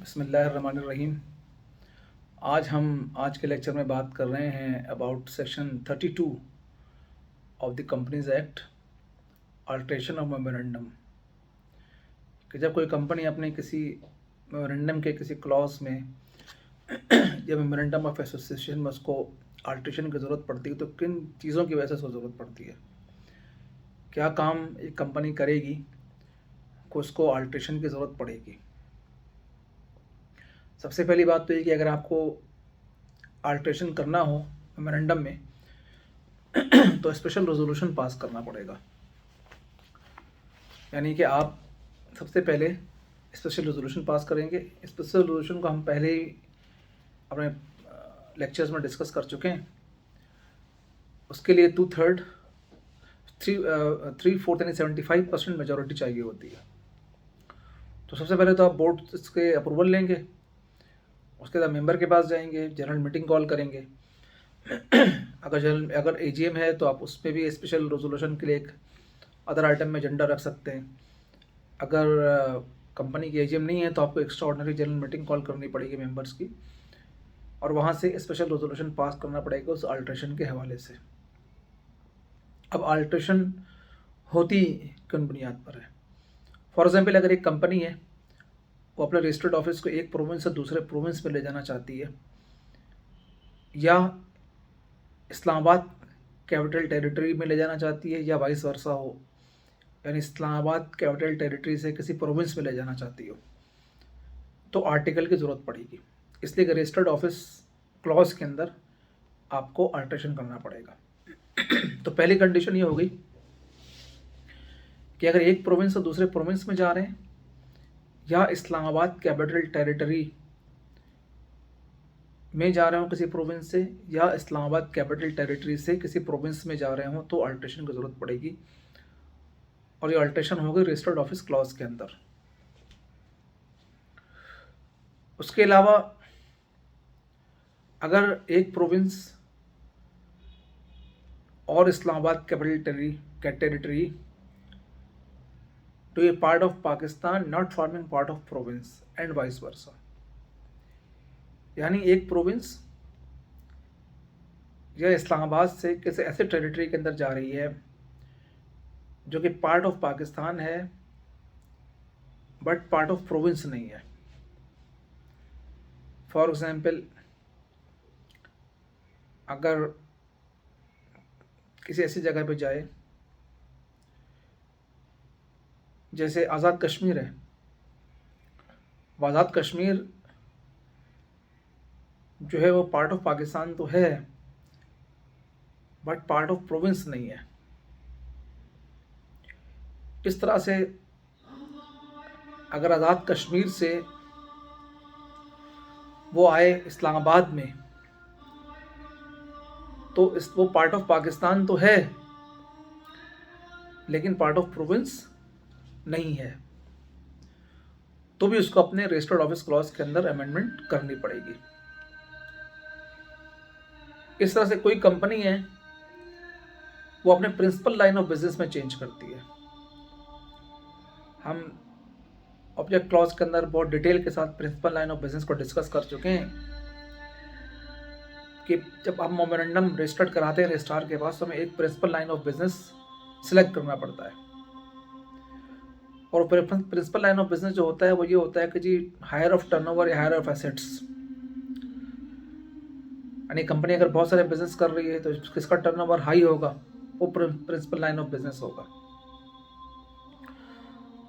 बिस्मिल्लाहिर्रहमानिर्रहीम। आज के लेक्चर में बात कर रहे हैं about section 32 of the companies act, alteration of memorandum. कि जब कोई कंपनी अपने किसी मेमोरेंडम के किसी क्लॉज में या मेमोरेंडम ऑफ एसोसिएशन में उसको अल्ट्रेशन की ज़रूरत पड़ती है तो किन चीज़ों की वजह से उसको ज़रूरत पड़ती है, क्या काम एक कंपनी करेगी को उसको अल्ट्रेशन की ज़रूरत पड़ेगी। सबसे पहली बात तो ये कि अगर आपको अल्ट्रेशन करना हो मेमोरेंडम में तो स्पेशल रेजोल्यूशन पास करना पड़ेगा। यानी कि आप सबसे पहले स्पेशल रेजोल्यूशन पास करेंगे। स्पेशल रेजोल्यूशन को हम पहले ही अपने लेक्चर्स में डिस्कस कर चुके हैं। उसके लिए 2/3 3/4 यानी 75% मेजॉरिटी चाहिए होती है। तो सबसे पहले तो आप बोर्ड इसके अप्रूवल लेंगे, उसके बाद मेंबर के पास जाएंगे, जनरल मीटिंग कॉल करेंगे। अगर एजीएम है तो आप उस पर भी स्पेशल रेजोल्यूशन के लिए एक अदर आइटम में एजेंडा रख सकते हैं। अगर कंपनी की एजीएम नहीं है तो आपको extra ordinary general meeting call करनी पड़ेगी मेंबर्स की, और वहाँ से स्पेशल रेजोल्यूशन पास करना पड़ेगा उस अल्ट्रेशन के हवाले से। अब अल्ट्रेशन होती किन बुनियाद पर है? फॉर एग्जाम्पल, अगर एक कंपनी है वो अपने रजिस्टर्ड ऑफिस को एक प्रोविंस से दूसरे प्रोविंस में ले जाना चाहती है, या इस्लामाबाद कैपिटल टेरिटरी में ले जाना चाहती है, या वाइस वर्सा हो, यानी इस्लामाबाद कैपिटल टेरिटरी से किसी प्रोविंस में ले जाना चाहती हो, तो आर्टिकल की ज़रूरत पड़ेगी। इसलिए रजिस्टर्ड ऑफिस क्लॉज के अंदर आपको अल्ट्रेशन करना पड़ेगा। तो पहली कंडीशन ये हो गई कि अगर एक प्रोविंस से दूसरे प्रोविंस में जा रहे हैं, या इस्लामाबाद कैपिटल टेरिटरी में जा रहे हो किसी प्रोविंस से, या इस्लामाबाद कैपिटल टेरिटरी से किसी प्रोविंस में जा रहे हो, तो अल्ट्रेशन की ज़रूरत पड़ेगी। और ये अल्ट्रेशन होगी रजिस्टर्ड ऑफिस क्लॉज के अंदर। उसके अलावा अगर एक प्रोविंस और Islamabad capital territory to a part of Pakistan not forming part of province and vice versa, यानी एक प्रोविंस या इस्लामाबाद से किसी ऐसे टेरिटरी के अंदर जा रही है जो कि पार्ट ऑफ पाकिस्तान है बट पार्ट ऑफ प्रोविंस नहीं है। फॉर एग्जाम्पल, अगर किसी ऐसी जगह पे जाए जैसे आज़ाद कश्मीर है, वो आज़ाद कश्मीर जो है वो पार्ट ऑफ पाकिस्तान तो है बट पार्ट ऑफ प्रोविंस नहीं है। इस तरह से अगर आज़ाद कश्मीर से वो आए इस्लामाबाद में, तो वो पार्ट ऑफ पाकिस्तान तो है लेकिन पार्ट ऑफ प्रोविंस नहीं है, तो भी उसको अपने रजिस्टर्ड ऑफिस क्लॉज के अंदर अमेंडमेंट करनी पड़ेगी। इस तरह से कोई कंपनी है वो अपने प्रिंसिपल लाइन ऑफ बिजनेस में चेंज करती है। हम ऑब्जेक्ट क्लॉज के अंदर बहुत डिटेल के साथ प्रिंसिपल लाइन ऑफ बिजनेस को डिस्कस कर चुके हैं कि जब हम मेमोरेंडम रजिस्टर्ड कराते हैं रजिस्ट्रार के पास, तो हमें एक principal line of business select करना पड़ता है। और प्रिंसिपल लाइन ऑफ बिजनेस जो होता है वो ये होता है कि जी हायर ऑफ टर्नओवर या हायर ऑफ एसेट्स, यानी कंपनी अगर बहुत सारे बिजनेस कर रही है तो किसका टर्नओवर हाई होगा, वो प्रिंसिपल लाइन ऑफ बिजनेस होगा।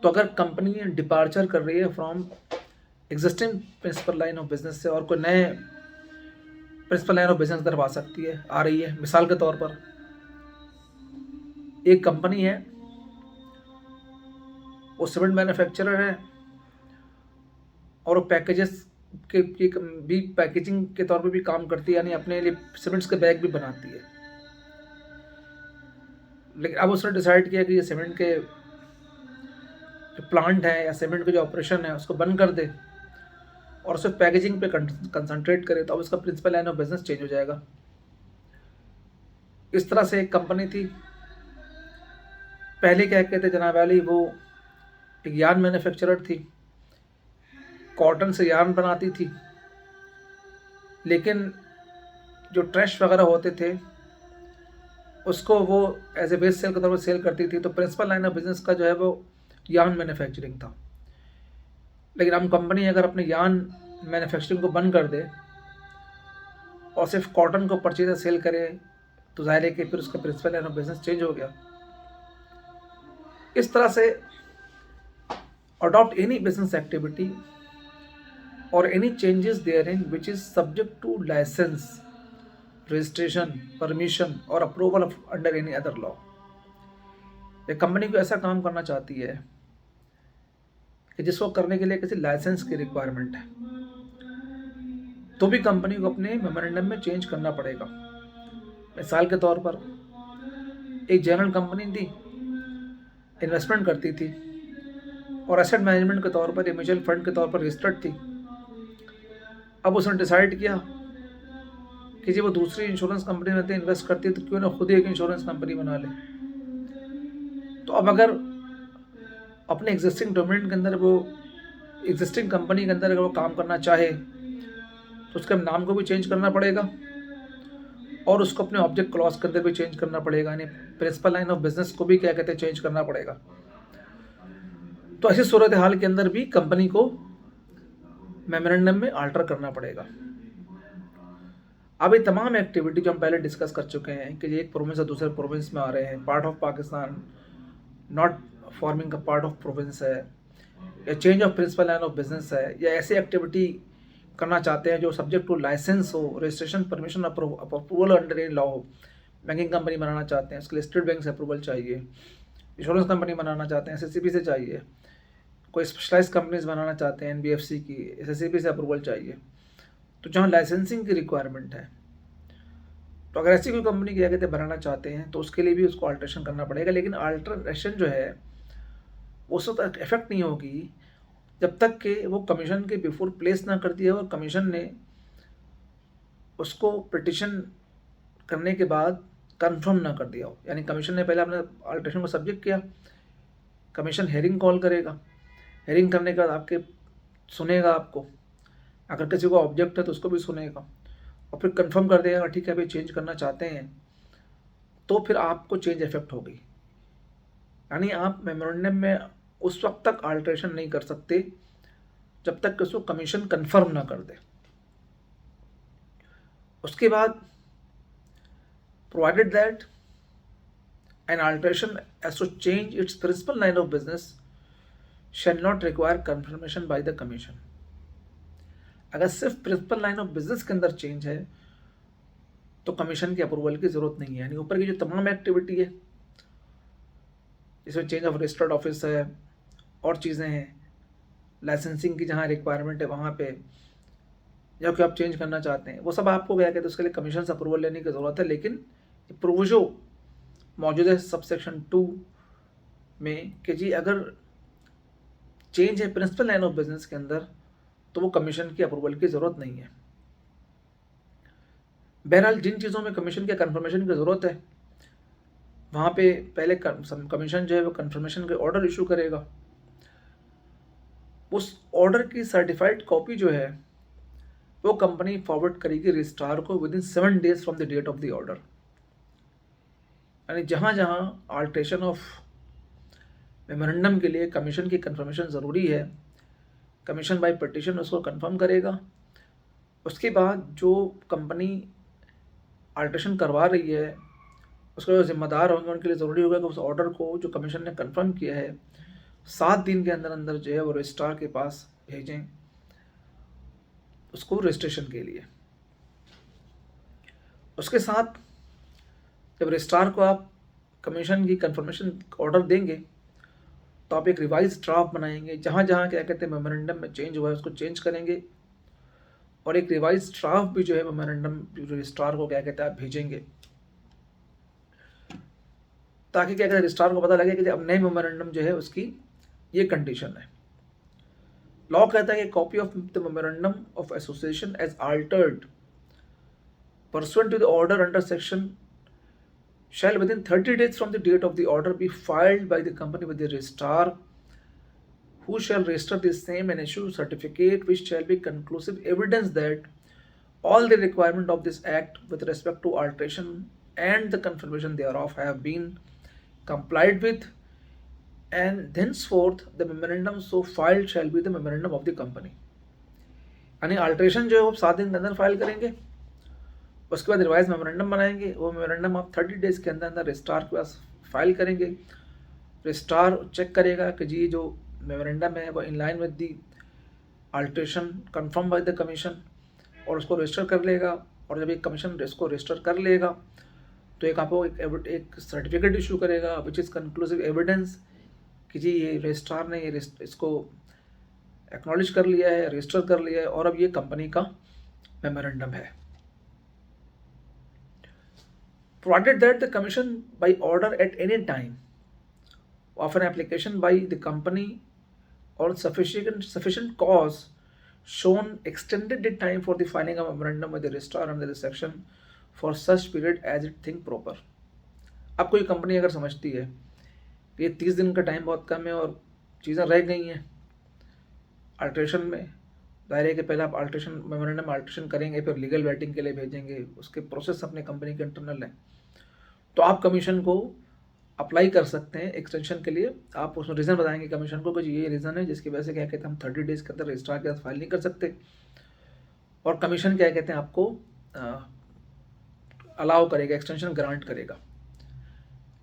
तो अगर कंपनी डिपार्चर कर रही है from existing principal line of business से और कोई नए प्रिंसिपल लाइन ऑफ बिजनेस तरफ आ रही है, मिसाल के तौर पर एक कंपनी है, वो सीमेंट मैन्युफैक्चरर है और वो पैकेजेस के भी पैकेजिंग के तौर पे भी काम करती है, यानी अपने लिए सीमेंट्स के बैग भी बनाती है। लेकिन अब उसने डिसाइड किया कि ये सीमेंट के जो प्लांट है या सीमेंट के जो ऑपरेशन है उसको बंद कर दे और सिर्फ पैकेजिंग पे कंसंट्रेट करे, तो अब उसका principal line of business change हो जाएगा। इस तरह से एक कंपनी थी, पहले क्या कहते जनाब वाली, वो एक यार्न मैन्युफैक्चरर थी, कॉटन से यार्न बनाती थी, लेकिन जो ट्रैश वगैरह होते थे उसको वो एज ए वेस्ट सेल के तौर पर सेल करती थी। तो प्रिंसिपल लाइन ऑफ बिजनेस का जो है वो यार्न मैन्युफैक्चरिंग था। लेकिन हम कंपनी अगर अपने यार्न मैन्युफैक्चरिंग को बंद कर दे और सिर्फ कॉटन को परचेज सेल करे, तो जाहिर है कि फिर उसका principal line of business change हो गया। इस तरह से अडॉप्ट एनी बिजनेस एक्टिविटी और any changes there in which is subject to licence, registration, permission और approval of under any other law. एक कंपनी को ऐसा काम करना चाहती है कि जिसको करने के लिए किसी लाइसेंस की रिक्वायरमेंट है, तो भी कंपनी को अपने मेमोरेंडम में चेंज करना पड़ेगा। मिसाल के तौर पर एक जनरल कंपनी थी, इन्वेस्टमेंट करती थी और एसेट मैनेजमेंट के तौर पर, म्यूचुअल फंड के तौर पर रजिस्टर्ड थी। अब उसने डिसाइड किया कि जब वो दूसरी इंश्योरेंस कंपनी में इन्वेस्ट करती है तो क्यों ना खुद ही एक इंश्योरेंस कंपनी बना ले। तो अब अगर अपने एग्जिस्टिंग डोमेन के अंदर वो एग्जिस्टिंग कंपनी के अंदर अगर वो काम करना चाहे तो उसके नाम को भी चेंज करना पड़ेगा और उसको अपने ऑब्जेक्ट क्लॉज के अंदर भी चेंज करना पड़ेगा, यानी प्रिंसिपल लाइन ऑफ बिजनेस को भी क्या कहते हैं चेंज करना पड़ेगा। तो ऐसी सूरत हाल के अंदर भी कंपनी को मेमोरेंडम में आल्टर करना पड़ेगा। अब ये तमाम एक्टिविटी जो हम पहले डिस्कस कर चुके हैं कि ये एक प्रोविंस से दूसरे प्रोविंस में आ रहे हैं, part of Pakistan not forming का पार्ट ऑफ प्रोविंस है, या change of principal line of business है, या ऐसी एक्टिविटी करना चाहते हैं जो सब्जेक्ट टू लाइसेंस हो, registration, permission, approval under any law हो। बैंकिंग कंपनी बनाना चाहते हैं, उसके लिए स्टेट बैंक से अप्रूवल चाहिए। इंश्योरेंस कंपनी बनाना चाहते हैं, SSCB से चाहिए। कोई स्पेशलाइज कंपनीज बनाना चाहते हैं, NBFC की, SSCB से अप्रूवल चाहिए। तो जहाँ लाइसेंसिंग की रिक्वायरमेंट है, तो अगर ऐसी कोई कंपनी क्या कहते हैं बनाना चाहते हैं तो उसके लिए भी उसको अल्ट्रेशन करना पड़ेगा। लेकिन अल्ट्रेशन जो है उस वक्त इफेक्ट नहीं होगी जब तक कि वो कमीशन के बिफोर प्लेस ना कर दिया और कमीशन ने उसको पिटिशन करने के बाद कंफर्म ना कर दिया हो। यानी कमीशन ने पहले अपने अल्ट्रेशन को सब्जेक्ट किया, कमीशन हेयरिंग कॉल करेगा, हेयरिंग करने के बाद आपके सुनेगा आपको, अगर किसी को ऑब्जेक्ट है तो उसको भी सुनेगा और फिर कंफर्म कर देगा ठीक है भाई चेंज करना चाहते हैं, तो फिर आपको चेंज इफेक्ट होगी। यानी आप मेमोरेंडम में उस वक्त तक अल्ट्रेशन नहीं कर सकते जब तक कि उसको कमीशन कंफर्म ना कर दे। उसके बाद provided that an alteration as to change its principal line of business shall not require confirmation by the commission. अगर सिर्फ प्रिंसिपल लाइन ऑफ बिजनेस के अंदर चेंज है तो कमीशन की अप्रूवल की जरूरत नहीं है। यानी ऊपर की जो तमाम एक्टिविटी है, इसमें चेंज ऑफ रजिस्टर्ड ऑफिस है और चीज़ें हैं, लाइसेंसिंग की जहाँ रिक्वायरमेंट है वहाँ पे जो कि आप चेंज करना चाहते हैं, वो सब आपको क्या कहते हैं उसके लिए कमीशन से अप्रूवल लेने की ज़रूरत है। लेकिन प्रोविजो मौजूद है सबसेक्शन 2 में कि जी अगर चेंज है प्रिंसिपल लाइन ऑफ बिजनेस के अंदर तो वो कमीशन की अप्रूवल की ज़रूरत नहीं है। बहरहाल जिन चीज़ों में कमीशन के कन्फर्मेशन की ज़रूरत है वहाँ पे पहले कमीशन जो है वो कन्फर्मेशन के ऑर्डर इशू करेगा। उस ऑर्डर की सर्टिफाइड कॉपी जो है वो कंपनी फॉरवर्ड करेगी रजिस्ट्रार को within 7 days from the date of the order. यानी जहाँ जहाँ अल्ट्रेशन ऑफ मेमोरेंडम के लिए कमीशन की कन्फर्मेशन ज़रूरी है, कमीशन बाय पिटीशन उसको कंफर्म करेगा। उसके बाद जो कंपनी अल्ट्रेशन करवा रही है उसके जो जिम्मेदार होंगे उनके लिए ज़रूरी होगा कि उस ऑर्डर को जो कमीशन ने कंफर्म किया है 7 दिन के अंदर अंदर जो है वो रजिस्ट्रार के पास भेजें उसको रजिस्ट्रेशन के लिए। उसके साथ जब रजिस्ट्रार को आप कमीशन की कंफर्मेशन ऑर्डर देंगे तो आप एक रिवाइज ड्राफ्ट बनाएंगे, जहाँ जहाँ क्या कहते हैं मेमोरेंडम में चेंज हुआ है उसको चेंज करेंगे और एक रिवाइज ड्राफ्ट भी जो है मेमोरेंडम रजिस्ट्रार को क्या कहते हैं आप भेजेंगे, ताकि क्या कहते हैं रजिस्ट्रार को पता लगे कि अब नए मेमोरेंडम जो है उसकी ये कंडीशन है। लॉ कहता है कि copy of the memorandum of association as altered pursuant to the order under section shall within 30 days from the date of the order be filed by the company with the registrar who shall register the same and issue certificate which shall be conclusive evidence that all the requirement of this act with respect to alteration and the confirmation thereof have been complied with, and thenceforth the memorandum so filed shall be the memorandum of the company. यानी alteration जो है वो 7 दिन के अंदर file करेंगे, उसके बाद रिवाइज मेमोरेंडम बनाएंगे, वो मेमोरेंडम आप 30 डेज के अंदर अंदर रजिस्ट्रार के पास फाइल करेंगे। रजिस्ट्रार चेक करेगा कि जी जो मेमोरेंडम है वो in line with the alteration confirm bye the commission, और उसको रजिस्टर कर लेगा। और जब एक कमीशन इसको रजिस्टर कर लेगा तो एक आपको एक सर्टिफिकेट इशू करेगा विच इज़ कंक्लूसिव एविडेंस कि जी ये रजिस्ट्रार ने ये इसको एक्नॉलेज कर लिया है, रजिस्टर कर लिया है, और अब ये कंपनी का मेमोरेंडम है। Provided that the commission by order at any time of an application by the company or sufficient cause shown extended the time for the filing of memorandum with the registrar under the section for such period as it think proper। अब कोई company अगर समझती है कि ये 30 दिन का time बहुत कम है और चीज़ें रह गई हैं अल्ट्रेशन में, दायरे के पहले आप अल्ट्रेशन मेमोरेंडम अल्ट्रेशन करेंगे, फिर लीगल वेटिंग के लिए भेजेंगे, उसके प्रोसेस अपने कंपनी के इंटरनल है, तो आप कमीशन को अप्लाई कर सकते हैं एक्सटेंशन के लिए। आप उसमें रीज़न बताएंगे कमीशन को कि ये रीज़न है जिसकी वजह से क्या कहते हैं हम 30 डेज़ के अंदर रजिस्ट्रार के साथ फाइल नहीं कर सकते, और कमीशन क्या कहते हैं आपको अलाउ करेगा, एक्सटेंशन ग्रांट करेगा।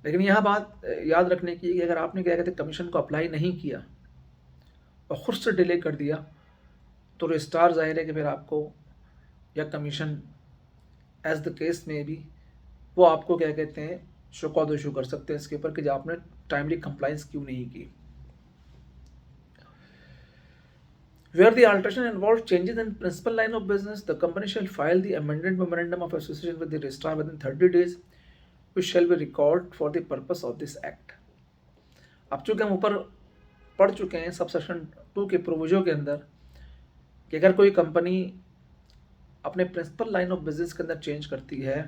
लेकिन यह बात याद रखने की कि अगर आपने क्या कहते हैं कमीशन को अप्लाई नहीं किया और खुद से डिले कर दिया तो रजिस्ट्रार जाहिर है कि फिर आपको या कमीशन एज द केस में भी वो आपको क्या कहते हैं शो कॉज इशू कर सकते हैं इसके ऊपर कि जो आपने टाइमली कंप्लाइंस क्यों नहीं की। Where the alteration involves changes in principal line of business, the company shall file the amended memorandum of association with the registrar within 30 days, which shall be recorded for the purpose of this act। अब चूंकि हम ऊपर पढ़ चुके हैं subsection 2 के proviso के अंदर कि अगर कोई कंपनी अपने प्रिंसिपल लाइन ऑफ बिजनेस के अंदर चेंज करती है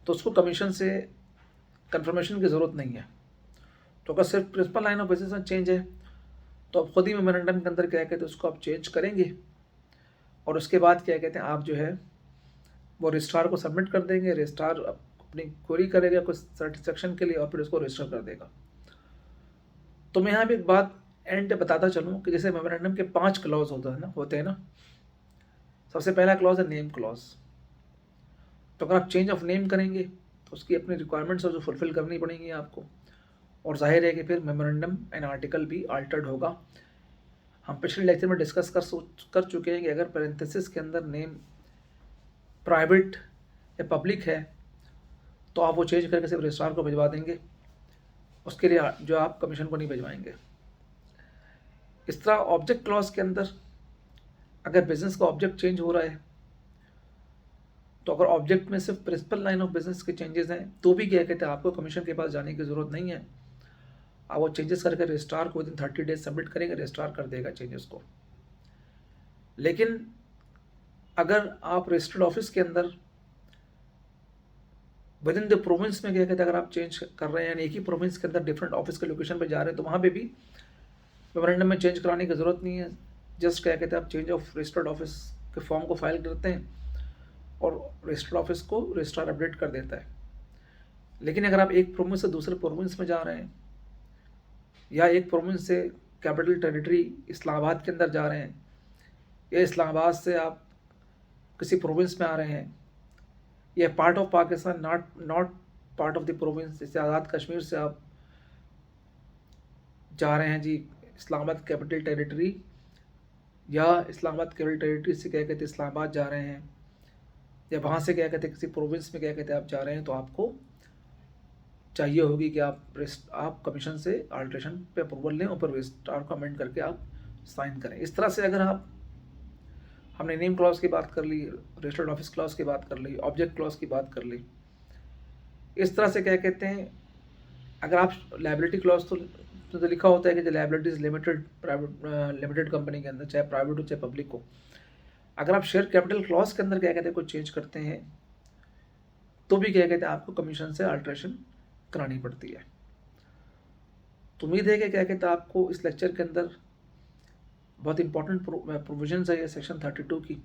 तो उसको कमीशन से कंफर्मेशन की ज़रूरत नहीं है। तो अगर सिर्फ प्रिंसिपल लाइन ऑफ बिजनेस में चेंज है तो आप खुद ही मेमोरेंडम के अंदर क्या कहते हैं उसको आप चेंज करेंगे, और उसके बाद क्या कहते हैं आप जो है वो रजिस्ट्रार को सबमिट कर देंगे। रजिस्ट्रार अपनी क्वेरी करेगा कुछ सेटिस्फेक्शन के लिए और फिर उसको रजिस्टर कर देगा। तो मैं यहाँ भी एक बात एंड बताता चलूँ कि जैसे मेमोरेंडम के 5 क्लॉज होते हैं ना। सबसे पहला क्लॉज है नेम क्लॉज। तो अगर आप चेंज ऑफ नेम करेंगे तो उसकी अपनी रिक्वायरमेंट्स जो फुलफिल करनी पड़ेंगी आपको, और जाहिर है कि फिर मेमोरेंडम एंड आर्टिकल भी अल्टर्ड होगा। हम पिछले लेक्चर में डिस्कस कर चुके हैं कि अगर पैरेंथेसिस के अंदर नेम प्राइवेट या पब्लिक है तो आप वो चेंज करके सिर्फ रजिस्ट्रार को भिजवा देंगे, उसके लिए जो आप कमीशन को नहीं भिजवाएंगे। इस तरह ऑब्जेक्ट क्लॉज के अंदर अगर बिजनेस का ऑब्जेक्ट चेंज हो रहा है तो अगर ऑब्जेक्ट में सिर्फ प्रिंसिपल लाइन ऑफ बिजनेस के चेंजेस हैं तो भी क्या कहते हैं आपको कमीशन के पास जाने की ज़रूरत नहीं है। आप वो चेंजेस करके रजिस्ट्रार को विदिन 30 डेज सबमिट करेंगे, रजिस्ट्रार कर देगा चेंजेस को। लेकिन अगर आप रजिस्टर्ड ऑफिस के अंदर विद इन द प्रोविंस में क्या कहते हैं अगर आप चेंज कर रहे हैं यानी एक ही प्रोविंस के अंदर डिफरेंट ऑफिस के लोकेशन पे जा रहे हैं तो वहाँ पे भी मेमोरेंडम में चेंज कराने की ज़रूरत नहीं है। जस्ट क्या कहते हैं आप चेंज ऑफ रजिस्टर्ड ऑफिस के फॉर्म को फाइल करते हैं और रजिस्टर्ड ऑफिस को रजिस्ट्रार अपडेट कर देता है। लेकिन अगर आप एक प्रोविंस से दूसरे प्रोविंस में जा रहे हैं या एक प्रोविंस से कैपिटल टेरिटरी इस्लामाबाद के अंदर जा रहे हैं या इस्लामाबाद से आप किसी प्रोविंस में आ रहे हैं या part of Pakistan not part of the province, जैसे आज़ाद कश्मीर से आप जा रहे हैं जी इस्लामाबाद कैपिटल टेरिटरी या इस्लामाबाद कैपिटल टेरिटरी से क्या कहते हैं इस्लामाबाद जा रहे हैं या वहाँ से क्या कहते हैं किसी प्रोविंस में क्या कहते हैं आप जा रहे हैं तो आपको चाहिए होगी कि आप कमीशन से अल्ट्रेशन पे अप्रूवल लें और फिर रजिस्ट्रार को अमेंड करके आप साइन करें। इस तरह से अगर आप हमने नेम क्लॉज की बात कर ली, रजिस्टर्ड ऑफिस क्लॉज की बात कर ली, ऑब्जेक्ट क्लॉज की बात कर ली, इस तरह से क्या कहते हैं अगर आप लायबिलिटी क्लॉज तो लिखा होता है कि लायबिलिटी इज लिमिटेड कंपनी के अंदर चाहे प्राइवेट हो चाहे पब्लिक हो। अगर आप शेयर कैपिटल क्लॉज के अंदर क्या कहते हैं कुछ चेंज करते हैं तो भी क्या कहते हैं आपको कमीशन से अल्ट्रेशन करानी पड़ती है। तो उम्मीद है कि क्या कहते हैं आपको इस लेक्चर के अंदर बहुत इंपॉर्टेंट प्रोविजंस है ये सेक्शन 32 की,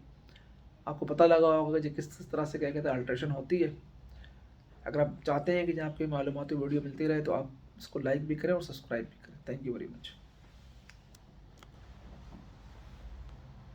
आपको पता लगा होगा कि किस तरह से क्या कहते हैं अल्ट्रेशन होती है। अगर आप चाहते हैं कि आपको मालूमाती वीडियो मिलती रहे तो आप इसको लाइक भी करें और सब्सक्राइब भी करें। Thank you very much.